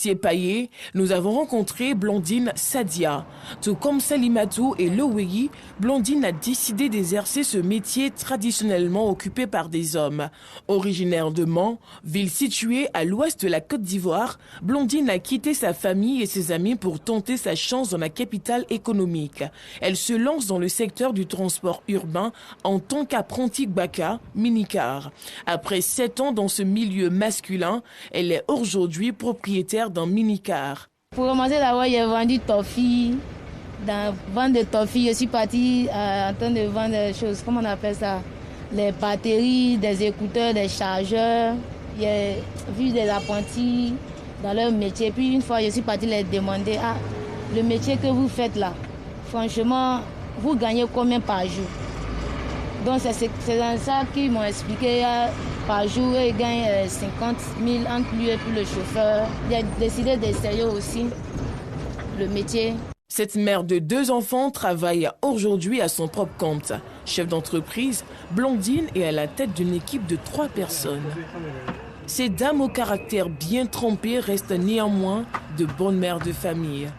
quartier Paillé, nous avons rencontré Blandine Sadia. Tout comme Salimatou et Loweyi, Blandine a décidé d'exercer ce métier traditionnellement occupé par des hommes. Originaire de Mans, ville située à l'ouest de la Côte d'Ivoire, Blandine a quitté sa famille et ses amis pour tenter sa chance dans la capitale économique. Elle se lance dans le secteur du transport urbain en tant qu'apprentie Baka, minicar. Après 7 ans dans ce milieu masculin, elle est aujourd'hui propriétaire d'un minicar. Pour commencer d'abord, j'ai vendu toffee. Dans vente de toffee, je suis partie en train de vendre des choses, comment on appelle ça? Les batteries, des écouteurs, des chargeurs. J'ai vu des apprentis dans leur métier. Puis une fois, je suis partie les demander, le métier que vous faites là, franchement, vous gagnez combien par jour? Donc c'est dans ça qu'ils m'ont expliqué. Par jour, ils gagnent 50 000 entre lui et puis le chauffeur. Il a décidé d'essayer aussi le métier. Cette mère de 2 enfants travaille aujourd'hui à son propre compte. Chef d'entreprise, Blandine est à la tête d'une équipe de 3 personnes. Ces dames au caractère bien trempé restent néanmoins de bonnes mères de famille.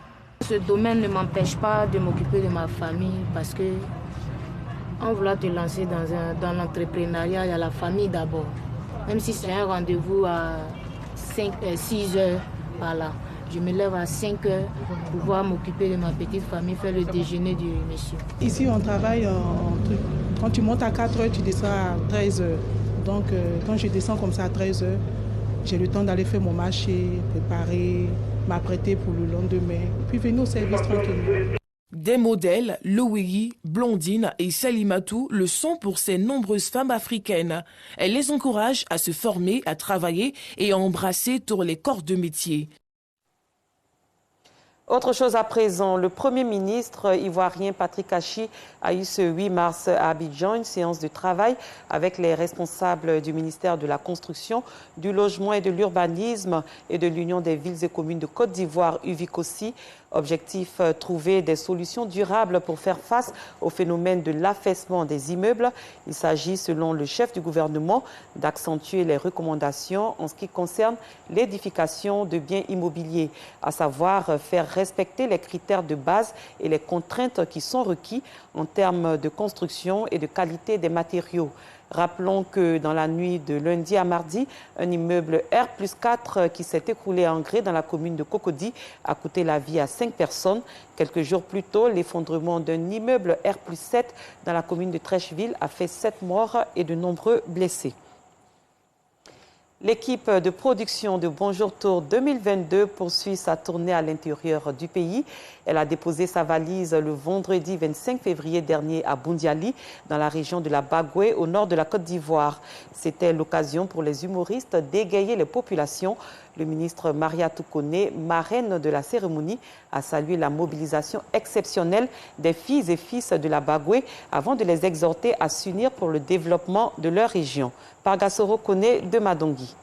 Ce domaine ne m'empêche pas de m'occuper de ma famille parce que en voulant te lancer dans l'entrepreneuriat, il y a la famille d'abord. Même si c'est un rendez-vous à 6 heures par là. Je me lève à 5 heures pour pouvoir m'occuper de ma petite famille, faire le déjeuner du monsieur. Ici, on travaille en truc. Quand tu montes à 4 heures, tu descends à 13 heures. Donc, quand je descends comme ça à 13 heures, j'ai le temps d'aller faire mon marché, préparer, m'apprêter pour le lendemain, puis venir au service tranquillement. Des modèles, Loweyi, Blandine et Salimatou le sont pour ces nombreuses femmes africaines. Elle les encourage à se former, à travailler et à embrasser tous les corps de métier. Autre chose à présent, le Premier ministre ivoirien Patrick Achi a eu ce 8 mars à Abidjan une séance de travail avec les responsables du ministère de la Construction, du Logement et de l'Urbanisme et de l'Union des villes et communes de Côte d'Ivoire, UVICOSI. Objectif, trouver des solutions durables pour faire face au phénomène de l'affaissement des immeubles. Il s'agit, selon le chef du gouvernement, d'accentuer les recommandations en ce qui concerne l'édification de biens immobiliers, à savoir faire respecter les critères de base et les contraintes qui sont requis en termes de construction et de qualité des matériaux. Rappelons que dans la nuit de lundi à mardi, un immeuble R+4 qui s'est écroulé en grès dans la commune de Cocody a coûté la vie à 5 personnes. Quelques jours plus tôt, l'effondrement d'un immeuble R+7 dans la commune de Trècheville a fait 7 morts et de nombreux blessés. L'équipe de production de Bonjour Tour 2022 poursuit sa tournée à l'intérieur du pays. Elle a déposé sa valise le vendredi 25 février dernier à Boundiali, dans la région de la Bagoué, au nord de la Côte d'Ivoire. C'était l'occasion pour les humoristes d'égayer les populations. Le ministre Maria Toukone, marraine de la cérémonie, a salué la mobilisation exceptionnelle des filles et fils de la Bagoué avant de les exhorter à s'unir pour le développement de leur région. Pargassoro Kone de Madongi.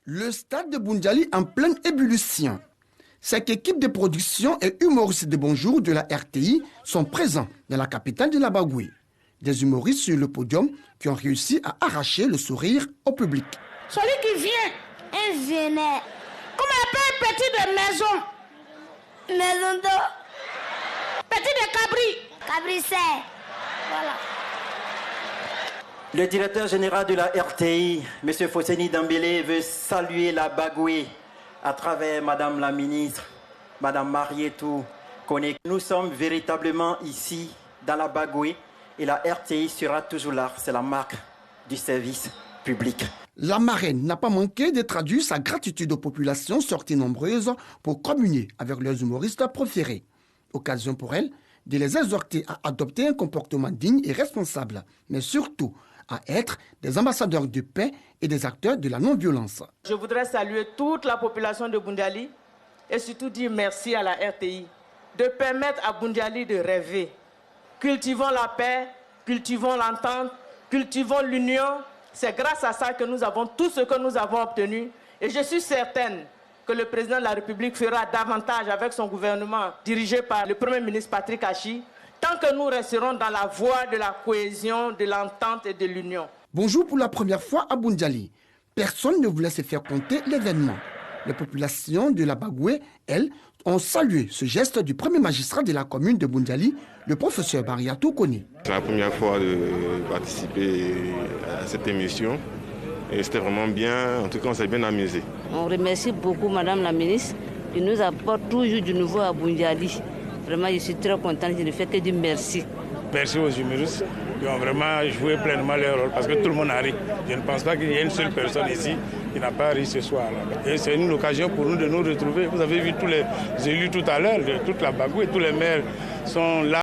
Le stade de Boundiali en pleine ébullition. Cette équipe de production et humoristes de Bonjour de la RTI sont présents dans la capitale de la Bagoué. Des humoristes sur le podium qui ont réussi à arracher le sourire au public. Celui qui vient, un vénère. Comment on appelle petit de maison? Maison d'eau. Petit de cabri. Cabrissé. Voilà. Le directeur général de la RTI, M. Fosseni Dambélé, veut saluer la Bagoué à travers Madame la ministre, Madame Marietou Kone. Nous sommes véritablement ici, dans la Bagoué, et la RTI sera toujours là. C'est la marque du service public. La marraine n'a pas manqué de traduire sa gratitude aux populations sorties nombreuses pour communier avec leurs humoristes préférés. Occasion pour elle de les exhorter à adopter un comportement digne et responsable, mais surtout à être des ambassadeurs de paix et des acteurs de la non-violence. Je voudrais saluer toute la population de Boundiali et surtout dire merci à la RTI de permettre à Boundiali de rêver. Cultivons la paix, cultivons l'entente, cultivons l'union. C'est grâce à ça que nous avons tout ce que nous avons obtenu. Et je suis certaine que le président de la République fera davantage avec son gouvernement dirigé par le Premier ministre Patrick Achi, tant que nous resterons dans la voie de la cohésion, de l'entente et de l'union. Bonjour pour la première fois à Boundiali. Personne ne voulait se faire compter l'événement. Les populations de la Bagoué, elles, ont salué ce geste du premier magistrat de la commune de Boundiali, le professeur Mariatou Kone. C'est la première fois de participer à cette émission et c'était vraiment bien, en tout cas on s'est bien amusé. On remercie beaucoup Madame la ministre qui nous apporte toujours du nouveau à Boundiali. Vraiment, je suis très contente, je ne fais que dire merci. Merci aux humoristes qui ont vraiment joué pleinement leur rôle parce que tout le monde a ri. Je ne pense pas qu'il y ait une seule personne ici qui n'a pas ri ce soir. Et c'est une occasion pour nous de nous retrouver. Vous avez vu tous les élus tout à l'heure, toute la Bagoué, tous les maires sont là.